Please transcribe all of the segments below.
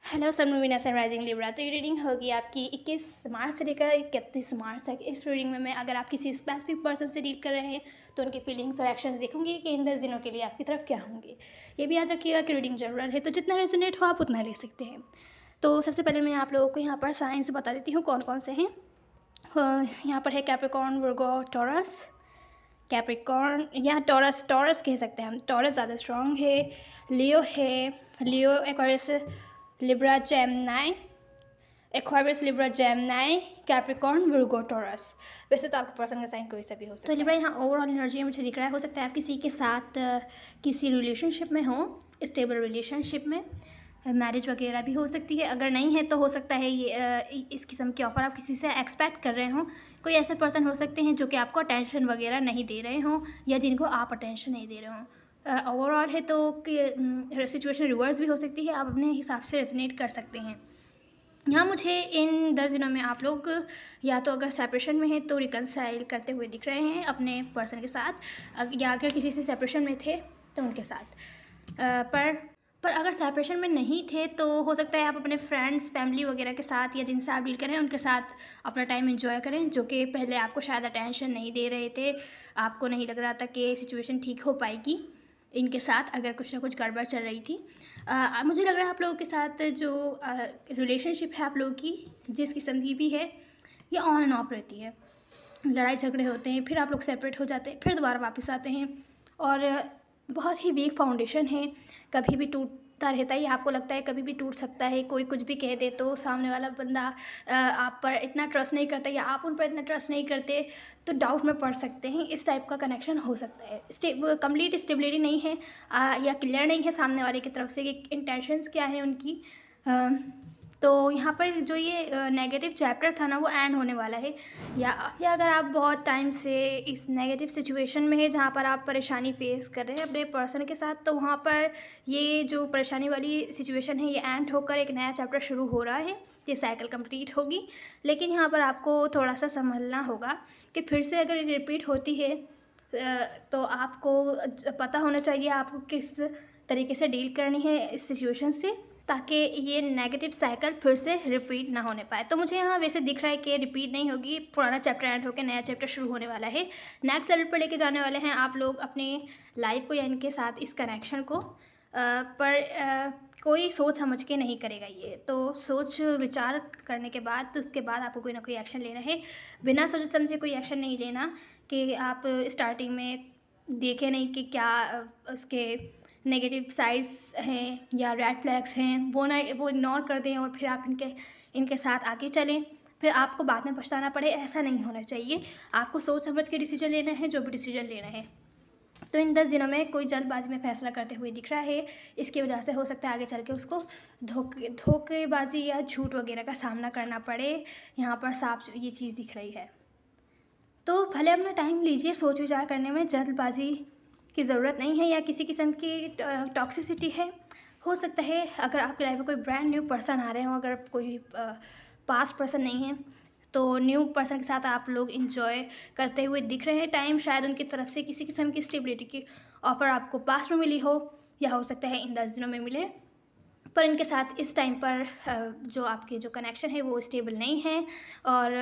Hello सनमूविना sunrising Libra. तो ये reading होगी आपकी 21 मार्च से लेकर 31 मार्च तक। इस रीडिंग में मैं अगर आप किसी स्पेसिफिक पर्सन से डील कर रहे हैं तो उनकी फीलिंग्स और एक्शंस देखूंगी कि इन 10 दिनों के लिए आपकी तरफ क्या होंगे। ये भी याद रखिएगा कि रीडिंग जरूरत है तो जितना रेजोनेट हो आप उतना ले सकते हैं। तो सबसे पहले मैं आप लोगों को यहाँ पर साइंस बता देती हूँ कौन कौन से हैं। यहाँ पर है कैप्रिकॉर्न, वर्गो, टॉरस। कैप्रिकॉर्न या टॉरस, टॉरस कह सकते हैं हम, टॉरस ज़्यादा स्ट्रॉन्ग है। लियो है, Leo Aquarius, Libra, Gemini, Aquarius, Libra, Gemini, Capricorn, Virgo, Taurus. वैसे तो आपका पर्सन का साइन कोई सा भी हो सकता है। तो लिब्रा यहाँ ओवरऑल एनर्जी मुझे दिख रहा है, हो सकता है आप किसी के साथ किसी रिलेशनशिप में हो, स्टेबल रिलेशनशिप में, मैरिज वगैरह भी हो सकती है। अगर नहीं है तो हो सकता है ये इस किस्म के ऑफ़र आप किसी से एक्सपेक्ट कर रहे हों। कोई ऐसे पर्सन हो सकते हैं जो कि आपको अटेंशन वगैरह नहीं दे रहे हों या जिनको आप अटेंशन नहीं दे रहे हों। ओवरऑल है तो कि सिचुएशन रिवर्स भी हो सकती है, आप अपने हिसाब से रेजोनेट कर सकते हैं। यहाँ मुझे इन 10 दिनों में आप लोग या तो अगर सेपरेशन में हैं तो रिकनसाइल करते हुए दिख रहे हैं अपने पर्सन के साथ, या अगर किसी से सेपरेशन में थे तो उनके साथ। पर अगर सेपरेशन में नहीं थे तो हो सकता है आप अपने फ्रेंड्स, फैमिली वगैरह के साथ या जिनसे आप डील करें उनके साथ अपना टाइम एंजॉय करें, जो कि पहले आपको शायद अटेंशन नहीं दे रहे थे, आपको नहीं लग रहा था कि सिचुएशन ठीक हो पाएगी इनके साथ अगर कुछ ना कुछ गड़बड़ चल रही थी। मुझे लग रहा है आप लोगों के साथ जो रिलेशनशिप है आप लोगों की, जिस किस्म की भी है, ये ऑन एंड ऑफ रहती है। लड़ाई झगड़े होते हैं, फिर आप लोग सेपरेट हो जाते हैं, फिर दोबारा वापस आते हैं, और बहुत ही वीक फाउंडेशन है, कभी भी टूटता रहता है। आपको लगता है कभी भी टूट सकता है, कोई कुछ भी कह दे तो सामने वाला बंदा आप पर इतना ट्रस्ट नहीं करता या आप उन पर इतना ट्रस्ट नहीं करते तो डाउट में पड़ सकते हैं। इस टाइप का कनेक्शन हो सकता है। कंप्लीट स्टेबिलिटी नहीं है या क्लियर नहीं है सामने वाले की तरफ से कि इंटेंशंस क्या है उनकी। तो यहाँ पर जो ये नेगेटिव चैप्टर था ना वो एंड होने वाला है, या अगर आप बहुत टाइम से इस नेगेटिव सिचुएशन में है जहाँ पर आप परेशानी फेस कर रहे हैं अपने पर्सन के साथ, तो वहाँ पर ये जो परेशानी वाली सिचुएशन है ये एंड होकर एक नया चैप्टर शुरू हो रहा है, ये साइकिल कंप्लीट होगी। लेकिन यहाँ पर आपको थोड़ा सा संभलना होगा कि फिर से अगर ये रिपीट होती है तो आपको पता होना चाहिए आपको किस तरीके से डील करनी है इस सिचुएशन से, ताकि ये नेगेटिव साइकिल फिर से रिपीट ना होने पाए। तो मुझे यहाँ वैसे दिख रहा है कि रिपीट नहीं होगी, पुराना चैप्टर एंड होकर नया चैप्टर शुरू होने वाला है। नेक्स्ट लेवल पर लेके जाने वाले हैं आप लोग अपने लाइफ को या इनके साथ इस कनेक्शन को। कोई सोच समझ के नहीं करेगा ये, तो सोच विचार करने के बाद तो उसके बाद आपको कोई ना कोई एक्शन लेना है। बिना सोचे समझे कोई एक्शन नहीं लेना कि आप स्टार्टिंग में देखें नहीं कि क्या उसके नेगेटिव साइड्स हैं या रेड फ्लैग्स हैं, वो इग्नोर कर दें और फिर आप इनके साथ आगे चलें, फिर आपको बाद में पछताना पड़े। ऐसा नहीं होना चाहिए। आपको सोच समझ के डिसीजन लेना है, जो भी डिसीजन लेना है। तो इन 10 दिनों में कोई जल्दबाजी में फैसला करते हुए दिख रहा है, इसकी वजह से हो सकता है आगे चल के उसको धोखेबाजी या झूठ वगैरह का सामना करना पड़े। यहाँ पर साफ ये चीज़ दिख रही है। तो भले अपना टाइम लीजिए सोच विचार करने में, जल्दबाजी की ज़रूरत नहीं है या किसी किस्म की टॉक्सिसिटी है। हो सकता है अगर आपकी लाइफ में कोई ब्रांड न्यू पर्सन आ रहे हो, अगर कोई पास्ट पर्सन नहीं है तो न्यू पर्सन के साथ आप लोग इंजॉय करते हुए दिख रहे हैं टाइम। शायद उनकी तरफ से किसी किस्म की स्टेबिलिटी की ऑफ़र आपको पास्ट में मिली हो, या हो सकता है इन 10 दिनों में मिले। पर इनके साथ इस टाइम पर जो आपके जो कनेक्शन है वो स्टेबल नहीं है, और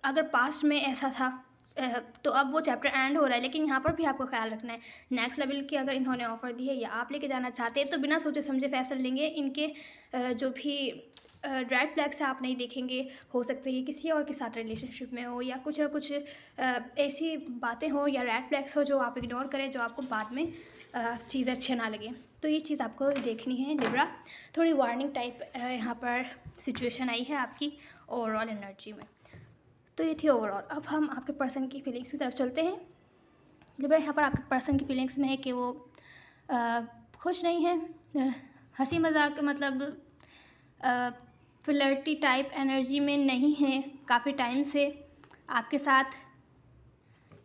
अगर पास्ट में ऐसा था तो अब वो चैप्टर एंड हो रहा है। लेकिन यहाँ पर भी आपको ख्याल रखना है, नेक्स्ट लेवल की अगर इन्होंने ऑफ़र दी है या आप लेके जाना चाहते हैं तो बिना सोचे समझे फैसला लेंगे। इनके जो भी रेड फ्लैग्स आप नहीं देखेंगे। हो सकता है ये किसी और के साथ रिलेशनशिप में हो, या कुछ ना कुछ ऐसी बातें हो या रेड फ्लैग्स हो जो आप इग्नोर करें, जो आपको बाद में चीज़ अच्छे ना लगे। तो ये चीज़ आपको देखनी है लिब्रा। थोड़ी वार्निंग टाइप यहाँ पर सिचुएशन आई है आपकी ओवरऑल एनर्जी में। तो ये थी ओवरऑल। अब हम आपके पर्सन की फीलिंग्स की तरफ चलते हैं। लिब्रा, यहाँ पर आपके पर्सन की फीलिंग्स में है कि वो खुश नहीं है, हंसी मजाक मतलब फ्लर्टी टाइप एनर्जी में नहीं है काफ़ी टाइम से आपके साथ।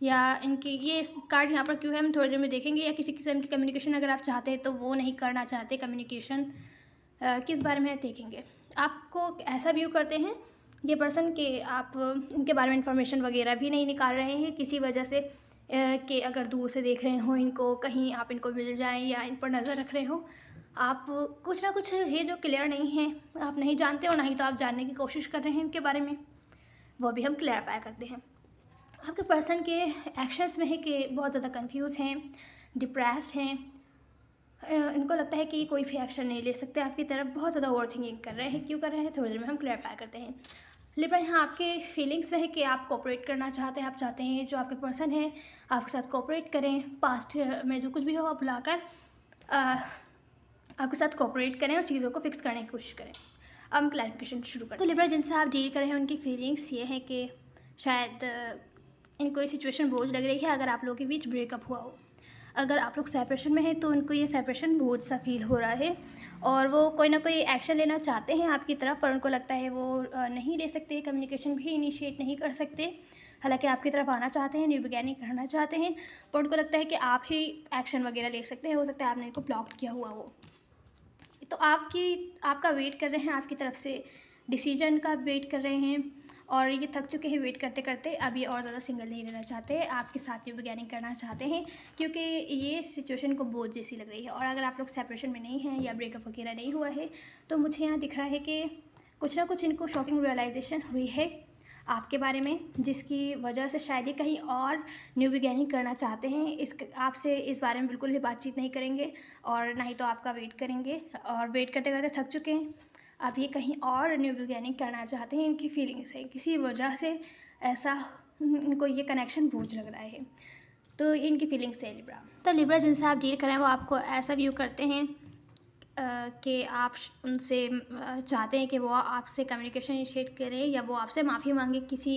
या इनकी ये कार्ड यहाँ पर क्यों है हम थोड़ी देर में देखेंगे। या किसी किस्म की कम्युनिकेशन अगर आप चाहते हैं तो वो नहीं करना चाहते। कम्युनिकेशन किस बारे में देखेंगे, आपको ऐसा व्यू करते हैं ये पर्सन के आप इनके बारे में इंफॉर्मेशन वगैरह भी नहीं निकाल रहे हैं किसी वजह से, कि अगर दूर से देख रहे हो इनको, कहीं आप इनको मिल जाएं या इन पर नज़र रख रहे हो। आप कुछ ना कुछ है जो क्लियर नहीं है, आप नहीं जानते और ना ही तो आप जानने की कोशिश कर रहे हैं इनके बारे में, वो भी हम क्लैरिफाई करते हैं। आपके पर्सन के एक्शंस में है कि बहुत ज़्यादा कंफ्यूज हैं, डिप्रेस्ड हैं, इनको लगता है कि कोई भी एक्शन नहीं ले सकते आपकी तरफ, बहुत ज़्यादा ओवर थिंकिंग कर रहे हैं। क्यों कर रहे हैं थोड़ी देर में हम क्लैरिफाई करते हैं। लिब्रा यहाँ आपके फीलिंग्स में है कि आप कोऑपरेट करना चाहते हैं, आप चाहते हैं जो आपके पर्सन है आपके साथ कोऑपरेट करें, पास्ट में जो कुछ भी हो आप भुलाकर आपके साथ कोऑपरेट करें और चीज़ों को फिक्स करने की कोशिश करें। अब हम क्लैरिफिकेशन शुरू करें। तो लिब्रा जिनसे आप डील कर रहे हैं उनकी फीलिंग्स ये है कि शायद इनको ये सिचुएशन बोझ लग रही है अगर आप लोगों के बीच ब्रेकअप हुआ हो। अगर आप लोग सेपरेशन में हैं तो उनको ये सेपरेशन बोझ सा फील हो रहा है और वो कोई ना कोई एक्शन लेना चाहते हैं आपकी तरफ, पर उनको लगता है वो नहीं ले सकते, कम्युनिकेशन भी इनिशिएट नहीं कर सकते। हालांकि आपकी तरफ आना चाहते हैं, न्यू बिगैनिंग करना चाहते हैं, पर उनको लगता है कि आप ही एक्शन वगैरह ले सकते हैं, हो सकता है आपने इनको ब्लॉक किया हुआ हो। तो आपका वेट कर रहे हैं, आपकी तरफ से डिसीजन का वेट कर रहे हैं और ये थक चुके हैं वेट करते करते। अब ये और ज़्यादा सिंगल नहीं रहना चाहते, आपके साथ न्यू बिगैनिंग करना चाहते हैं क्योंकि ये सिचुएशन को बोझ जैसी लग रही है। और अगर आप लोग सेपरेशन में नहीं हैं या ब्रेकअप वगैरह नहीं हुआ है तो मुझे यहाँ दिख रहा है कि कुछ ना कुछ इनको शॉकिंग रियलाइजेशन हुई है आपके बारे में, जिसकी वजह से शायद ये कहीं और न्यू बिगैनिंग करना चाहते हैं। आपसे इस बारे में बिल्कुल भी बातचीत नहीं करेंगे और ना ही तो आपका वेट करेंगे, और वेट करते करते थक चुके हैं। अब ये कहीं और न्यू बिगैनिंग करना चाहते हैं, इनकी फीलिंग्स है किसी वजह से ऐसा इनको ये कनेक्शन बोझ लग रहा है। तो इनकी फीलिंग्स है लिब्रा। तो लिब्रा जिनसे आप डील कर रहे हैं वो आपको ऐसा व्यू करते हैं कि आप उनसे चाहते हैं कि वो आपसे कम्युनिकेशन इनिशिएट करें या वो आपसे माफ़ी मांगे किसी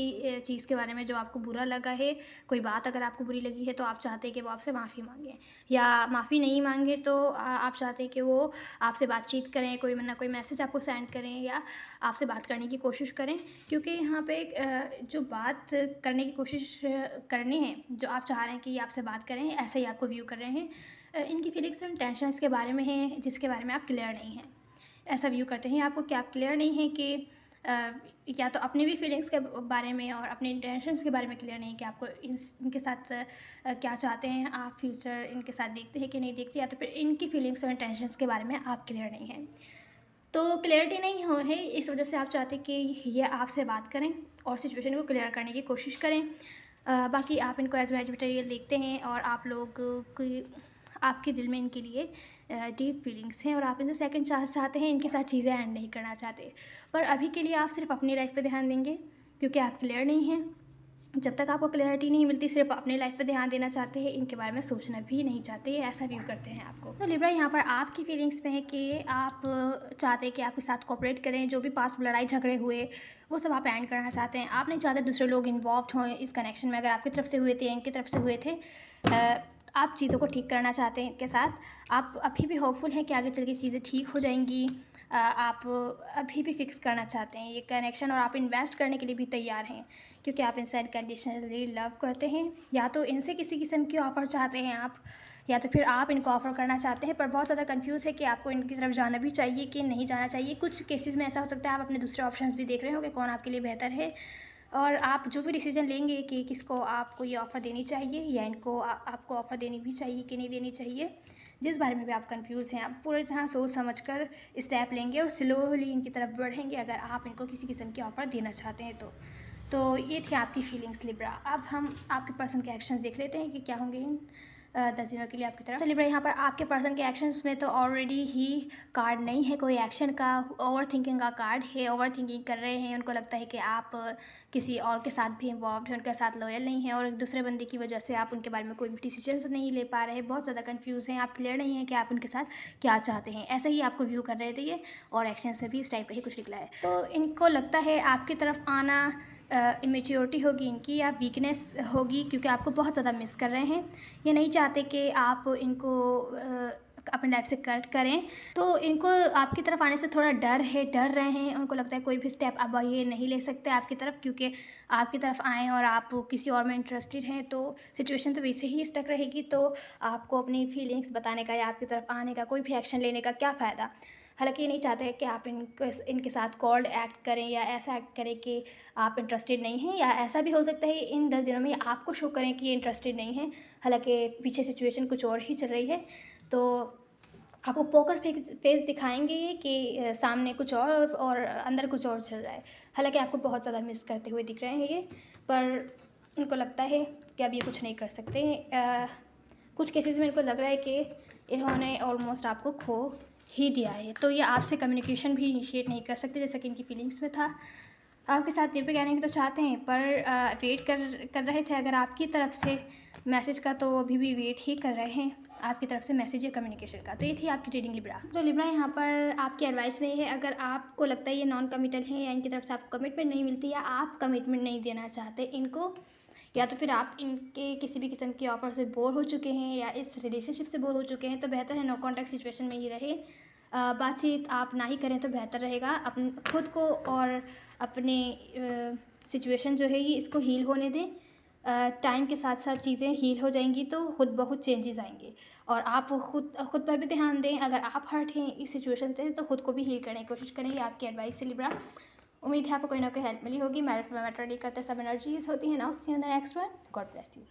चीज़ के बारे में जो आपको बुरा लगा है। कोई बात अगर आपको बुरी लगी है तो आप चाहते हैं कि वो आपसे माफ़ी मांगे, या माफ़ी नहीं मांगे तो आप चाहते हैं कि वो आपसे बातचीत करें, कोई ना कोई मैसेज आपको सेंड करें या आपसे बात करने की कोशिश करें। क्योंकि यहाँ पे जो बात करने की कोशिश करनी है, जो आप चाह रहे हैं कि ये आपसे बात करें, ऐसा ही आपको व्यू कर रहे हैं। इनकी फीलिंग्स और इंटेंशंस के बारे में हैं जिसके बारे में आप क्लियर नहीं हैं, ऐसा व्यू करते हैं आपको कि आप क्लियर नहीं हैं कि या तो अपनी भी फीलिंग्स के बारे में और अपने इंटेंशंस के बारे में क्लियर नहीं कि आपको इनके साथ क्या चाहते हैं, आप फ्यूचर इनके साथ देखते हैं कि नहीं देखते, या तो फिर इनकी फीलिंग्स और इंटेंशंस के बारे में आप क्लियर नहीं हैं। तो क्लियरिटी नहीं हो है, इस वजह से आप चाहते हैं कि ये आपसे बात करें और सिचुएशन को क्लियर करने की कोशिश करें। बाकी आप इनको एज मैच मटेरियल देखते हैं और आप लोग आपके दिल में इनके लिए डीप फीलिंग्स हैं और आप इनसे सेकंड चांस चाहते हैं, इनके साथ चीज़ें एंड नहीं करना चाहते। पर अभी के लिए आप सिर्फ अपनी लाइफ पे ध्यान देंगे क्योंकि आप क्लियर नहीं हैं। जब तक आपको क्लैरिटी नहीं मिलती सिर्फ अपनी लाइफ पे ध्यान देना चाहते हैं, इनके बारे में सोचना भी नहीं चाहते, ऐसा व्यू करते हैं आपको। तो लिब्रा यहाँ पर आपकी फीलिंग्स में है कि आप चाहते हैं कि आपके साथ कोऑपरेट करें, जो भी पास्ट लड़ाई झगड़े हुए वो सब आप एंड करना चाहते हैं। आप नहीं चाहते दूसरे लोग इन्वॉल्व हों इस कनेक्शन में, अगर आपकी तरफ से हुए थे या इनकी तरफ से हुए थे। आप चीज़ों को ठीक करना चाहते हैं इनके साथ। आप अभी भी होपफुल हैं कि आगे चल के चीज़ें ठीक हो जाएंगी। आप अभी भी फिक्स करना चाहते हैं ये कनेक्शन और आप इन्वेस्ट करने के लिए भी तैयार हैं क्योंकि आप इनसे अनकंडीशनली लव करते हैं। या तो इनसे किसी किस्म की ऑफ़र चाहते हैं आप, या तो फिर आप इनको ऑफ़र करना चाहते हैं, पर बहुत ज़्यादा कंफ्यूज है कि आपको इनकी तरफ जाना भी चाहिए कि नहीं जाना चाहिए। कुछ केसेस में ऐसा हो सकता है आप अपने दूसरे ऑप्शंस भी देख रहे हो कि कौन आपके लिए बेहतर है, और आप जो भी डिसीजन लेंगे कि किसको आपको ये ऑफ़र देनी चाहिए या इनको आपको ऑफ़र देनी भी चाहिए कि नहीं देनी चाहिए, जिस बारे में भी आप कंफ्यूज हैं, आप पूरी तरह सोच समझ कर स्टेप लेंगे और स्लोली इनकी तरफ बढ़ेंगे अगर आप इनको किसी किस्म की ऑफ़र देना चाहते हैं तो ये थी आपकी फीलिंग्स लिब्रा। अब हम आपके पर्सन के एक्शंस देख लेते हैं कि क्या होंगे इन 10 दिनों के लिए आपकी तरफ। तो लिब्रा यहाँ पर आपके पर्सन के एक्शंस में तो ऑलरेडी ही कार्ड नहीं है कोई एक्शन का, ओवर थिंकिंग का कार्ड है। ओवर थिंकिंग कर रहे हैं, उनको लगता है कि आप किसी और के साथ भी इन्वॉल्व हैं, उनके साथ लॉयल नहीं हैं और एक दूसरे बंदे की वजह से आप उनके बारे में कोई भी डिसीजन नहीं ले पा रहे, बहुत ज़्यादा कन्फ्यूज़ हैं, आप क्लियर नहीं हैं कि आप उनके साथ क्या चाहते हैं। ऐसा ही आपको व्यू कर रहे थे ये, और एक्शंस में भी इस टाइप का ही कुछ निकला है। तो इनको लगता है आपकी तरफ आना इमेच्योरिटी होगी इनकी या वीकनेस होगी, क्योंकि आपको बहुत ज़्यादा मिस कर रहे हैं। ये नहीं चाहते कि आप इनको अपनी लाइफ से कट करें, तो इनको आपकी तरफ आने से थोड़ा डर है, डर रहे हैं। उनको लगता है कोई भी स्टेप अब ये नहीं ले सकते आपकी तरफ, क्योंकि आपकी तरफ आएँ और आप किसी और में इंटरेस्टेड हैं तो सिचुएशन तो वैसे ही स्टक रहेगी। तो आपको अपनी फीलिंग्स बताने का या आपकी तरफ आने का, कोई भी एक्शन लेने का क्या फ़ायदा। हालांकि ये नहीं चाहते कि आप इनके साथ कोल्ड एक्ट करें या ऐसा एक्ट करें कि आप इंटरेस्टेड नहीं हैं, या ऐसा भी हो सकता है इन 10 दिनों में आपको शो करें कि ये इंटरेस्टेड नहीं हैं, हालांकि पीछे सिचुएशन कुछ और ही चल रही है। तो आपको पोकर फेस दिखाएंगे ये कि सामने कुछ और अंदर कुछ और चल रहा है। हालांकि आपको बहुत ज़्यादा मिस करते हुए दिख रहे हैं ये, पर उनको लगता है कि अब ये कुछ नहीं कर सकते। कुछ केसेस में इनको लग रहा है कि इन्होंने ऑलमोस्ट आपको खो ही दिया है, तो ये आपसे कम्युनिकेशन भी इनिशिएट नहीं कर सकते, जैसा कि इनकी फीलिंग्स में था। आपके साथ ये भी कहने की तो चाहते हैं, पर वेट कर रहे थे अगर आपकी तरफ से मैसेज का, तो अभी भी वेट ही कर रहे हैं आपकी तरफ से मैसेज या कम्युनिकेशन का। तो ये थी आपकी रीडिंग लिब्रा। तो लिब्रा यहाँ पर आपकी एडवाइस में है, अगर आपको लगता है ये नॉन कमिटल है या इनकी तरफ से आपको कमिटमेंट नहीं मिलती या आप कमिटमेंट नहीं देना चाहते इनको, या तो फिर आप इनके किसी भी किस्म के ऑफर से बोर हो चुके हैं या इस रिलेशनशिप से बोर हो चुके हैं, तो बेहतर है नो कॉन्टैक्ट सिचुएशन में ही रहे। बातचीत आप ना ही करें तो बेहतर रहेगा। अपन खुद को और अपने सिचुएशन जो है ये इसको हील होने दें। टाइम के साथ साथ चीज़ें हील हो जाएंगी तो खुद बहुत चेंजेस आएंगे, और आप खुद पर भी ध्यान दें। अगर आप हर्ट हैं इस सिचुएशन से तो खुद को भी हील करने की कोशिश करें। ये आपकी एडवाइस से लिब्रा। उम्मीद है आपको कोई ना कोई हेल्प मिली होगी। मैटर करते सब एनर्जीज होती हैं ना, उससे अंदर next one. God bless you.